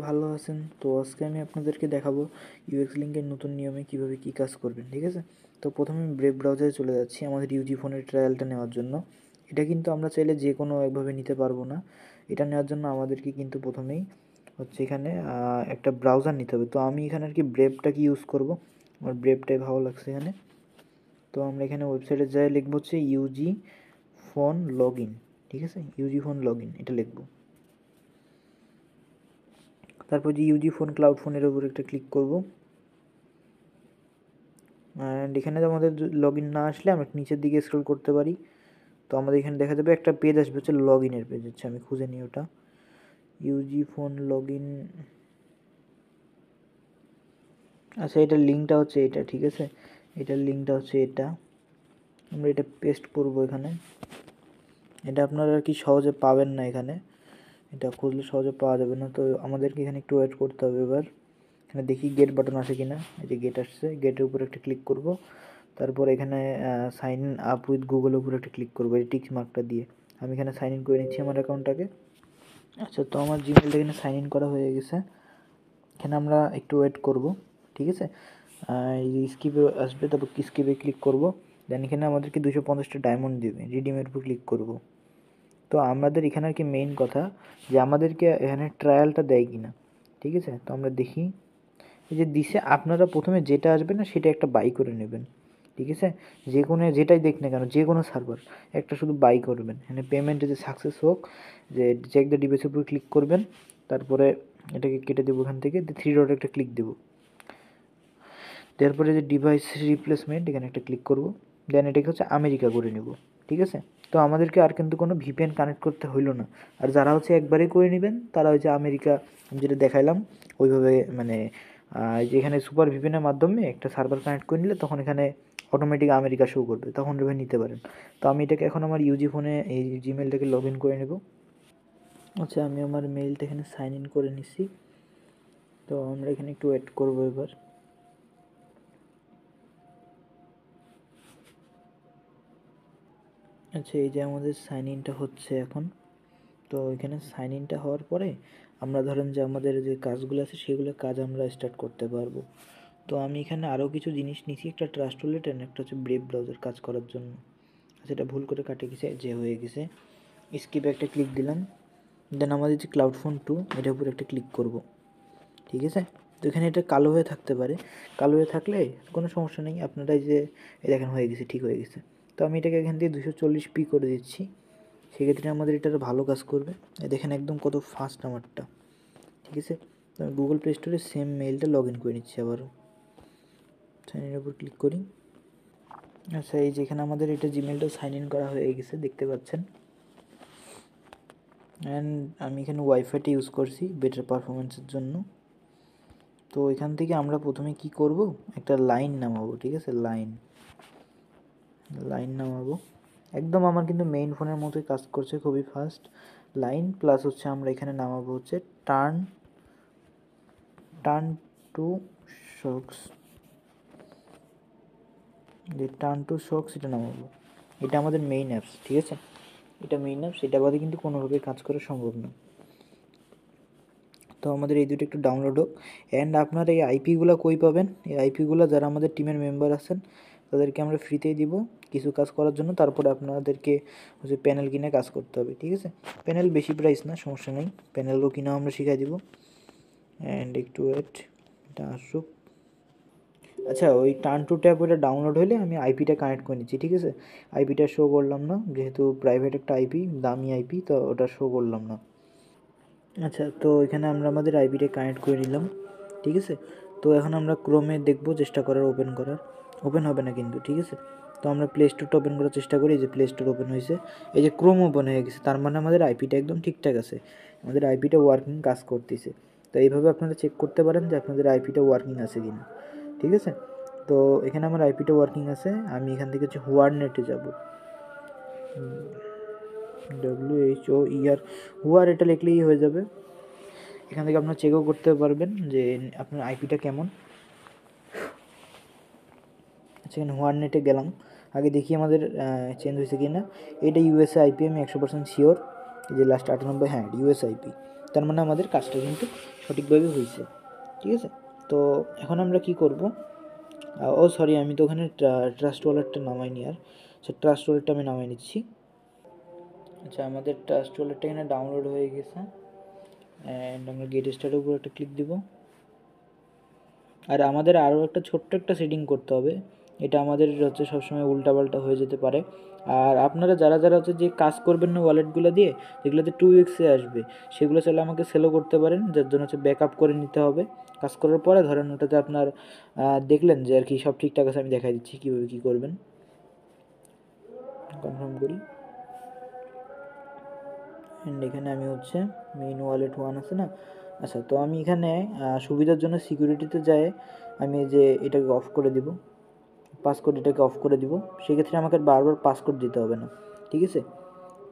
ভালো আছেন? তো আজকে আমি আপনাদেরকে দেখাবো ইউএক্স লিঙ্কের নতুন নিয়মে কীভাবে কী কাজ করবেন, ঠিক আছে? তো প্রথমে আমি ব্রেভ ব্রাউজারে চলে যাচ্ছি আমাদের ইউজি ফোনের ট্রায়ালটা নেওয়ার জন্য। এটা কিন্তু আমরা চাইলে যে কোনো একভাবে নিতে পারবো না। এটা নেওয়ার জন্য আমাদেরকে কিন্তু প্রথমেই হচ্ছে এখানে একটা ব্রাউজার নিতে হবে। তো আমি এখানে আর কি ব্রেভটাকে ইউজ করব, আমার ব্রেভটাই ভালো লাগছে এখানে। তো আমরা এখানে ওয়েবসাইটে যাই, লিখবো হচ্ছে ইউজি ফোন লগ ইন, ঠিক আছে? ইউজি ফোন লগ ইন এটা লিখবো। তারপর যে ইউজি ফোন ক্লাউড ফোনের উপর একটা ক্লিক করব। অ্যান্ড এখানে আমাদের লগ ইন না আসলে আমরা নিচের দিকে স্ক্রল করতে পারি। তো আমাদের এখানে দেখা যাবে একটা পেজ আসবে, হচ্ছে লগ ইনের পেজ। হচ্ছে আমি খুঁজে নিই ওটা, ইউজি ফোন লগ ইন। আচ্ছা, এটার লিঙ্কটা হচ্ছে এটা, ঠিক আছে? এটার লিঙ্কটা হচ্ছে এটা, আমরা এটা পেস্ট করব এখানে। এটা আপনারা আর কি সহজে পাবেন না, এখানে এটা খুঁজলে সহজে পাওয়া যাবে না। তো আমাদেরকে এখানে একটু ওয়েট করতে হবে। এবার এখানে দেখি গেট বাটন আসে কিনা। এই যে গেট আসছে, গেটের উপর একটা ক্লিক করব। তারপর এখানে সাইন আপ উইথ গুগলের উপর একটা ক্লিক করবো, এই টিক মার্কটা দিয়ে। আমি এখানে সাইন ইন করে নিচ্ছি আমার অ্যাকাউন্টটাকে। আচ্ছা, তো আমার জিমেলটা এখানে সাইন ইন করা হয়ে গেছে। এখানে আমরা একটু ওয়েট করব, ঠিক আছে? এই যে স্কিপে আসবে, তারপর স্কিপে ক্লিক করব। দেন এখানে আমাদেরকে 250টা ডায়মন্ড দেবে, রিডিমের উপর ক্লিক করব। তো আমাদের এখানে আর কি মেইন কথা যে আমাদেরকে এখানে ট্রায়ালটা দেয় কি না, ঠিক আছে? তো আমরা দেখি, এই যে দিছে। আপনারা প্রথমে যেটা আসবে না সেটা একটা বাই করে নেবেন, ঠিক আছে? যে কোনো যেটাই দেখ না কেন, যে কোনো সার্ভার একটা শুধু বাই করবেন। এখানে পেমেন্টে যে সাকসেস হোক, যে চেক দ্য ডিভাইসের উপর ক্লিক করবেন। তারপরে এটাকে কেটে দেবো এখান থেকে, 3 ডট একটা ক্লিক দেবো। তারপরে যে ডিভাইস রিপ্লেসমেন্ট এখানে একটা ক্লিক করব। দেন এটাকে হচ্ছে আমেরিকা করে নেব, ঠিক আছে? তো আমাদেরকে আর কিন্তু কোনো ভিপিএন কানেক্ট করতে হইলো না। আর যারা হচ্ছে একবারেই করে নেবেন তারা হচ্ছে আমেরিকা, যেটা দেখাইলাম ওইভাবে, মানে যেখানে সুপার ভিপিএনের মাধ্যমে একটা সার্ভার কানেক্ট করে নিলে তখন এখানে অটোমেটিক আমেরিকা শো করবে, তখন এভাবে নিতে পারেন। তো আমি এটাকে এখন আমার ইউজি ফোনে এই জিমেলটাকে লগ ইন করে নেব। আচ্ছা, আমি আমার মেইলটা এখানে সাইন ইন করে নিচ্ছি। তো আমরা এখানে একটু ওয়েট করবো এবার। আচ্ছা, এই যে আমাদের সাইন ইনটা হচ্ছে এখন। তো এখানে সাইন ইনটা হওয়ার পরে আমরা ধরেন যে আমাদের যে কাজগুলো আছে সেগুলো কাজ আমরা স্টার্ট করতে পারবো। তো আমি এখানে আরও কিছু জিনিস নিচ্ছি, একটা ট্রাস্ট ওয়ালেট আর একটা হচ্ছে ব্রেভ ব্রাউজার কাজ করার জন্য। সেটা ভুল করে কাটে গেছে, যে হয়ে গেছে। স্কিপে একটা ক্লিক দিলাম। দেন আমাদের যে ক্লাউড ফোন 2 এটার উপর একটা ক্লিক করব, ঠিক আছে? তো এখানে এটা কালো হয়ে থাকতে পারে, কালো হয়ে থাকলে কোনো সমস্যা নেই। আপনারা এই যে এই দেখেন হয়ে গেছে, ঠিক হয়ে গেছে। তো আমি এটাকে এখান থেকে 240p করে দিচ্ছি, সেক্ষেত্রে আমাদের এটা ভালো কাজ করবে। দেখেন একদম কত ফাস্ট আমারটা, ঠিক আছে? তো আমি গুগল প্লে স্টোরে সেম মেইলটা লগ ইন করে নিচ্ছি আবারও। সাইন ইনের উপর ক্লিক করি। আচ্ছা, এই যেখানে আমাদের এটা জিমেলটা সাইন ইন করা হয়ে গেছে, দেখতে পাচ্ছেন। অ্যান্ড আমি এখানে ওয়াইফাইটা ইউজ করছি বেটার পারফরমেন্সের জন্য। তো এখান থেকে আমরা প্রথমে কি করব, একটা লাইন নামাবো, ঠিক আছে? লাইন নামাবো একদম। আমার কিন্তু মেইন ফোনের মতোই কাজ করছে, খুবই ফাস্ট। লাইন প্লাস হচ্ছে আমরা এখানে নামাবো হচ্ছে টার্ন টু শক্স, যে টার্ন টু শক্স এটা নামাবো। এটা আমাদের মেইন অ্যাপস, ঠিক আছে? এটা মেইন অ্যাপস, এটা বাদে কিন্তু কোনোভাবে কাজ করা সম্ভব না। তো আমাদের এই দুটো একটু ডাউনলোড হোক। অ্যান্ড আপনার এই আইপিগুলো কই পাবেন? এই আইপিগুলো যারা আমাদের টিমের মেম্বার আছেন তাদেরকে আমরা ফ্রিতেই দিব কিছু কাজ করার জন্য। তারপরে আপনাদেরকে হচ্ছে প্যানেল কিনে কাজ করতে হবে, ঠিক আছে? প্যানেল বেশি প্রাইস না, সমস্যা নেই, প্যানেলও কিনেও আমরা শিখাই দিব। অ্যান্ড একটু ওয়েট, এটা আসুক। আচ্ছা, ওই টার্ন টু ট্যাব ওইটা ডাউনলোড হলে আমি আইপিটা কানেক্ট করে নিচ্ছি, ঠিক আছে? আইপিটা শো করলাম না, যেহেতু প্রাইভেট একটা আইপি, দামি আইপি, তো ওটা শো করলাম না। আচ্ছা, তো এখানে আমরা আমাদের আইপিটা কানেক্ট করে নিলাম, ঠিক আছে? তো এখন আমরা ক্রোমে দেখব, চেষ্টা করার ওপেন করার। ওপেন হবে না কিন্তু, ঠিক আছে? তো আমরা প্লে স্টোরটা ওপেন করার চেষ্টা করি। এই যে প্লে স্টোর ওপেন হয়েছে, এই যে ক্রোম ওপেন হয়ে গেছে, তার মানে আমাদের আইপিটা একদম ঠিকঠাক আছে, আমাদের আইপিটা ওয়ার্কিং কাজ করতেছে। তো এইভাবে আপনারা চেক করতে পারেন যে আপনাদের আইপিটা ওয়ার্কিং আছে কি না, ঠিক আছে? তো এখানে আমার আইপিটা ওয়ার্কিং আছে। আমি এখান থেকে হচ্ছে হুয়ারনেটে যাব, WHOER, হুয়ার এটা লিখলেই হয়ে যাবে। এখান থেকে আপনারা চেকও করতে পারবেন যে আপনার আইপিটা কেমন। আচ্ছা, এখানে হোয়ারনেটে গেলাম, আগে দেখি আমাদের চেঞ্জ হয়েছে কি না। এটা ইউএসএ আইপি, আমি 100% শিওর। এই যে লাস্ট 98, হ্যাঁ ইউএসএ আইপি, তার মানে আমাদের কাজটা কিন্তু সঠিকভাবে হয়েছে, ঠিক আছে। তো এখন আমরা কি করব, ও সরি আমি তো ওখানে ট্রাস্ট ওয়ালেটটা নামাইনি আর, আচ্ছা ট্রাস্ট ওয়ালেটটা আমি নামাই নিচ্ছি। আচ্ছা আমাদের ট্রাস্ট ওয়ালেটটা এখানে ডাউনলোড হয়ে গেছে, অ্যান্ড আমরা গেট স্টার্টের উপর একটা ক্লিক দিব। আর আমাদের আরও একটা ছোট্ট একটা সেটিং করতে হবে, এটা আমাদের হচ্ছে সবসময় উল্টাপাল্টা হয়ে যেতে পারে। আর আপনারা যারা যারা হচ্ছে যে কাজ করবেন না ওয়ালেটগুলো দিয়ে, যেগুলোতে 2 উইক্সে আসবে, সেগুলো চাইলে আমাকে সেলও করতে পারেন, যার জন্য হচ্ছে ব্যাকআপ করে নিতে হবে। কাজ করার পরে ধরেন ওটাতে আপনার দেখলেন যে আর কি সব ঠিকঠাক আছে, আমি দেখাই দিচ্ছি কীভাবে কী করবেন। কনফার্ম করি, অ্যান্ড এখানে আমি হচ্ছে মেইন ওয়ালেট 1 আছে না, আচ্ছা তো আমি এখানে সুবিধার জন্য সিকিউরিটিতে যাই, আমি যে এটাকে অফ করে দিব, পাসকোড এটাকে অফ করে দিব, সেক্ষেত্রে আমাকে বারবার পাসকোড দিতে হবে না, ঠিক আছে।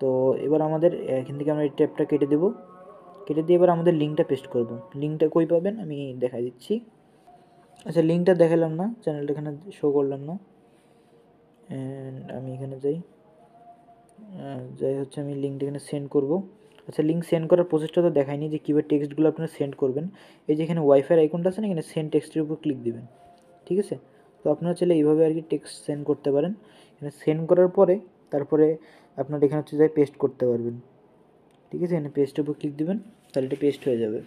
তো এবার আমাদের এখান থেকে আমরা এই ট্যাবটা কেটে দেবো, কেটে দিয়ে এবার আমাদের লিঙ্কটা পেস্ট করব। লিঙ্কটা কই পাবেন আমি দেখাই দিচ্ছি। আচ্ছা লিঙ্কটা দেখালাম না, চ্যানেলটা এখানে শো করলাম না, অ্যান্ড আমি এখানে যাই হচ্ছে আমি লিঙ্কটা এখানে সেন্ড করব। আচ্ছা লিঙ্ক সেন্ড করার প্রসেসটা তো দেখায়নি যে কীভাবে টেক্সটগুলো আপনারা সেন্ড করবেন। এই যে এখানে ওয়াইফাই আইকনটা আছে না, এখানে সেন্ড টেক্সটের উপর ক্লিক দিবেন, ঠিক আছে। তো আপনারা চাইলে এইভাবে আর কি টেক্সট সেন্ড করতে পারেন। এখানে সেন্ড করার পরে তারপরে আপনার এখানে হচ্ছে যাই পেস্ট করতে পারবেন, ঠিক আছে। এখানে পেস্টের উপর ক্লিক দিবেন, তাহলে এটা পেস্ট হয়ে যাবে।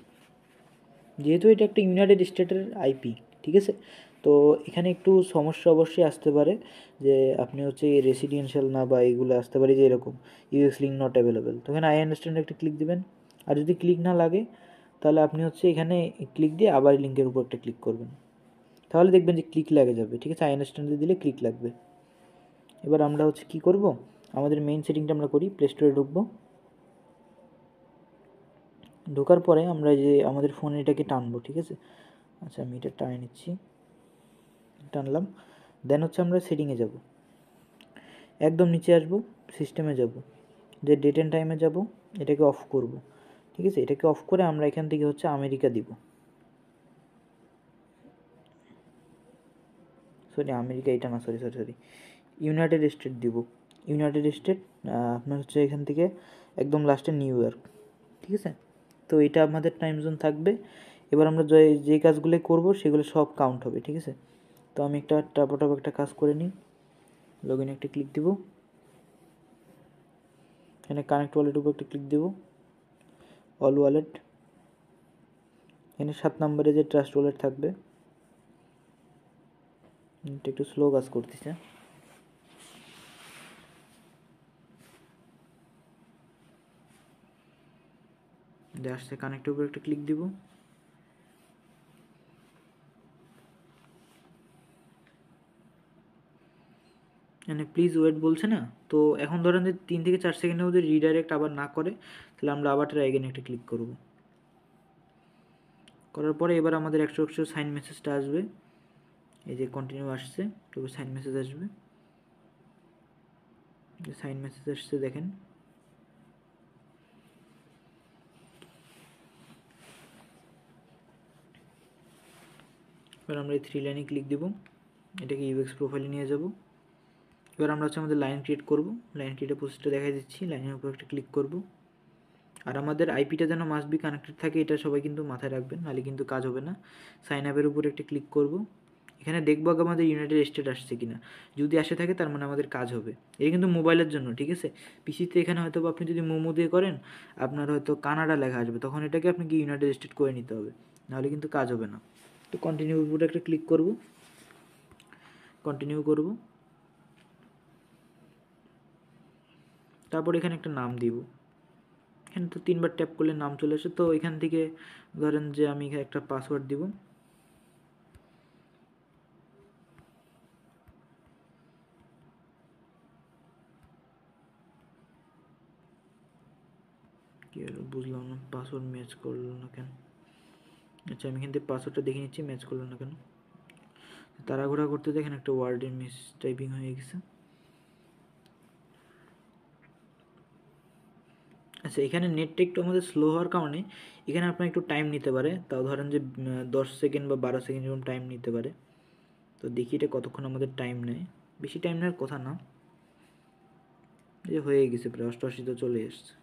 যেহেতু এটা একটা ইউনাইটেড স্টেটের আইপি, ঠিক আছে। তো এখানে একটু সমস্যা অবশ্যই আসতে পারে, যে আপনি হচ্ছে রেসিডেন্সিয়াল না বা এইগুলো আসতে পারে যে এরকম ইউএক্স লিঙ্ক নট অ্যাভেলেবেল। তো এখানে আই আন্ডারস্ট্যান্ড একটা ক্লিক দিবেন, আর যদি ক্লিক না লাগে তাহলে আপনি হচ্ছে এখানে ক্লিক দিয়ে আবার লিঙ্কের উপর একটা ক্লিক করবেন, তাহলে দেখবেন যে ক্লিক লাগে যাবে, ঠিক আছে। আই আন্ডারস্ট্যান্ড দিলে ক্লিক লাগবে। এবার আমরা হচ্ছে কি করব, আমাদের মেইন সেটিংটা আমরা করি, প্লে স্টোরে ঢুকবো, ঢোকার পরে আমরা যে আমাদের ফোনে এটাকে টানবো, ঠিক আছে। আচ্ছা আমি এটা টানে নিচ্ছি, টানলাম। দেন হচ্ছে আমরা সেটিংয়ে যাব, একদম নিচে আসবো, সিস্টেমে যাব, যে ডেট অ্যান্ড টাইমে যাব, এটাকে অফ করব, ঠিক আছে। এটাকে অফ করে আমরা এখান থেকে হচ্ছে আমেরিকা দিব, সরি আমেরিকা এটা না, sorry sorry sorry United state দিব, ইউনাইটেড স্টেট। আপনার হচ্ছে এখান থেকে একদম লাস্টে নিউ ইয়র্ক, ঠিক আছে। তো এটা আমাদের টাইম জোন থাকবে। এবার আমরা যে কাজগুলো করব সেগুলো সব কাউন্ট হবে, ঠিক আছে। তো আমি একটা টাপ একটা কাজ করে নিই, লগ ইন একটা ক্লিক দিব, এখানে কানেক্ট ওয়ালেট উপর একটা ক্লিক দেব, অল ওয়ালেট, এখানে 7 নম্বরে যে ট্রাস্ট ওয়ালেট থাকবে, এটা একটু স্লো কাজ করতেছে, আসছে কানেক্টের উপর একটা ক্লিক দিব, মানে প্লিজ ওয়েট বলছে না। তো এখন ধরেন যে 3 থেকে 4 সেকেন্ডের মধ্যে রিডাইরেক্ট আবার না করে, তাহলে আমরা আবার ট্রাই এগেন একটা ক্লিক করব। করার পরে এবার আমাদের একশো সাইন মেসেজটা আসবে, এই যে কন্টিনিউ আসছে, তো সাইন মেসেজ আসবে, সাইন মেসেজ আসছে দেখেন। এবার আমরা এই 3 লাইনে ক্লিক দিব, এটাকে ইউএক্স প্রোফাইলে নিয়ে যাব। এবার আমরা হচ্ছে আমাদের লাইন ক্রিয়েট করব, লাইন ক্রিয়েটের প্রসেসটা দেখাই দিচ্ছি, লাইনের উপর একটা ক্লিক করব। আর আমাদের আইপিটা যেন মাস্ট বি কানেক্টেড থাকে, এটা সবাই কিন্তু মাথায় রাখবেন, নাহলে কিন্তু কাজ হবে না। সাইন আপের উপর একটা ক্লিক করব, এখানে দেখবো আগে আমাদের ইউনাইটেড স্টেট আসছে কিনা, যদি আসে থাকে তার মানে আমাদের কাজ হবে। এটা কিন্তু মোবাইলের জন্য, ঠিক আছে। পিসিতে এখানে হয়তো আপনি যদি মোমো দিয়ে করেন, আপনার হয়তো কানাডা লেখা আসবে, তখন এটাকে আপনাকে ইউনাইটেড স্টেট করে নিতে হবে, নাহলে কিন্তু কাজ হবে না। তো কন্টিনিউ উপরে একটা ক্লিক করব, কন্টিনিউ করব, তারপর এখানে একটা নাম দিব, এখানে তো 3বার ট্যাপ করলে নাম চলে আসে। তো এখান থেকে ধরেন যে আমি এখানে একটা পাসওয়ার্ড দিব, কি হলো বুঝলাম না, পাসওয়ার্ড ম্যাচ করলো না কেন। আচ্ছা আমি এখান থেকে পাসওয়ার্ডটা দেখে নিচ্ছি, ম্যাচ করলো না কেন। তাড়াহুড়া করতে দেখেন একটা ওয়ার্ডের মিস টাইপিং হয়ে গেছে। আচ্ছা এখানে নেটটা একটু আমাদের স্লো হওয়ার কারণে এখানে আপনার একটু টাইম নিতে পারে, তাও ধরেন যে 10 সেকেন্ড বা 12 সেকেন্ড এরকম টাইম নিতে পারে। তো দেখি এটা কতক্ষণ আমাদের টাইম নেয়, বেশি টাইম নেওয়ার কথা না। এই হয়ে গেছে প্রায় 88 তো চলে এসছে।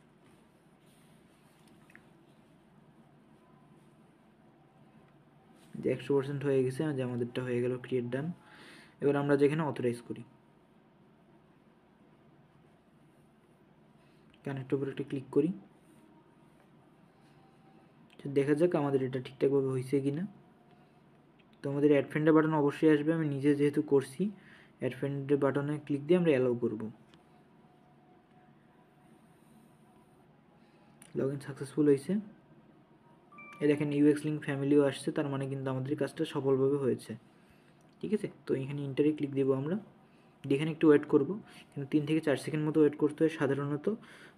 যে 100% হয়ে গেছে, যে আমাদেরটা হয়ে গেল ক্রিয়েট ডান। এবার আমরা যেখানে অথরাইজ করি, কানেক্ট উপরে একটা ক্লিক করি, দেখা যাক আমাদের এটা ঠিকঠাকভাবে হয়েছে কি না। তো আমাদের অ্যাড ফ্রেন্ডের বাটন অবশ্যই আসবে, আমি নিজে যেহেতু করছি অ্যাড ফ্রেন্ডের বাটনে ক্লিক দিয়ে আমরা অ্যালাউ করব। লগ ইন সাকসেসফুল হয়েছে। এই দেখেন ইউএক্স লিঙ্ক ফ্যামিলিও আসছে, তার মানে কিন্তু আমাদের কাজটা সফলভাবে হয়েছে। ঠিক আছে, তো এখানে ইন্টারে ক্লিক দেবো আমরা, এখানে একটু ওয়েট করব, কিন্তু 3 থেকে 4 সেকেন্ড মতো ওয়েট করতে হয় সাধারণত,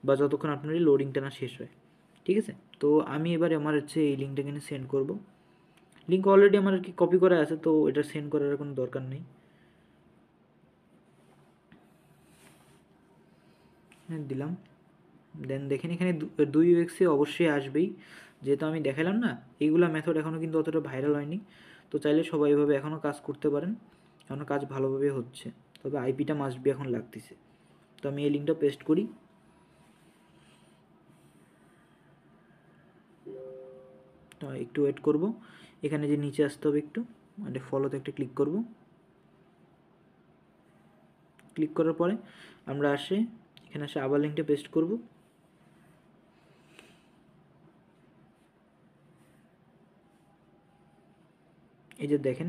বা যতক্ষণ আপনার এই লোডিংটা না শেষ হয়। ঠিক আছে, তো আমি এবার আমার হচ্ছে এই লিঙ্কটা এখানে সেন্ড করব। লিঙ্ক অলরেডি আমার আর কি কপি করা আছে, তো এটা সেন্ড করার কোনো দরকার নেই। দিলাম, দেন দেখেন এখানে 2 ইউএক্সে অবশ্যই আসবেই, যেহেতু আমি দেখালাম না, এইগুলা মেথড এখনও কিন্তু অতটা ভাইরাল হয়নি। তো চাইলে সবাই এভাবে এখনও কাজ করতে পারেন, এখনও কাজ ভালোভাবে হচ্ছে, তবে আইপিটা মাস্ট বি এখন লাগতেছে। তো আমি এই লিঙ্কটা পেস্ট করি, তো একটু ওয়েট করব। এখানে যে নিচে আসতে হবে একটু, মানে ফলোতে একটা ক্লিক করব। ক্লিক করার পরে আমরা এখানে আবার লিঙ্কটা পেস্ট করব। এই যে দেখেন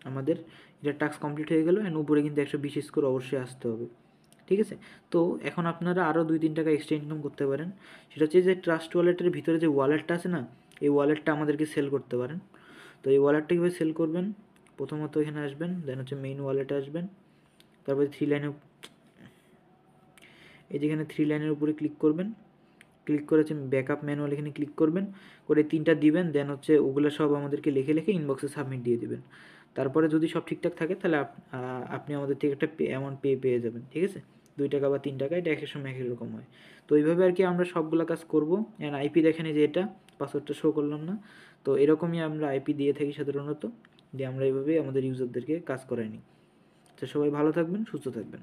আমাদের এটা টাস্ক কমপ্লিট হয়ে গেল, অ্যান্ড উপরে কিন্তু 120 স্কোর অবশ্যই আসতে হবে। ঠিক আছে, তো এখন আপনারা আরও 2-3 টাকা এক্সট্রা ইনকাম করতে পারেন। সেটা হচ্ছে যে ট্রাস্ট ওয়ালেটের ভিতরে যে ওয়ালেটটা আছে না, এই ওয়ালেটটা আমাদেরকে সেল করতে পারেন। তো এই ওয়ালেটটা কীভাবে সেল করবেন, প্রথমত এখানে আসবেন, দেন হচ্ছে মেইন ওয়ালেটে আসবেন, তারপরে 3 লাইনে এই যেখানে 3 লাইনের উপরে ক্লিক করবেন, ক্লিক করে হচ্ছে ব্যাকআপ ম্যানুয়াল এখানে ক্লিক করবেন, করে 3টা দিবেন, দেন হচ্ছে ওগুলো সব আমাদেরকে লিখে লিখে ইনবক্সে সাবমিট দিয়ে দিবেন। তারপরে যদি সব ঠিকঠাক থাকে তাহলে আপনি আমাদের থেকে একটা অ্যামাউন্ট পেয়ে যাবেন। ঠিক আছে, 2 টাকা বা 3 টাকা, এটা এক এক সময় এক এক রকম হয়। তো এইভাবে আর কি আমরা সবগুলো কাজ করবো। অ্যান্ড আইপি দেখেন যে এটা পাসওয়ার্ডটা শো করলাম না, তো এরকমই আমরা আইপি দিয়ে থাকি সাধারণত, দিয়ে আমরা এইভাবেই আমাদের ইউজারদেরকে কাজ করাই নিই। তো সবাই ভালো থাকবেন, সুস্থ থাকবেন।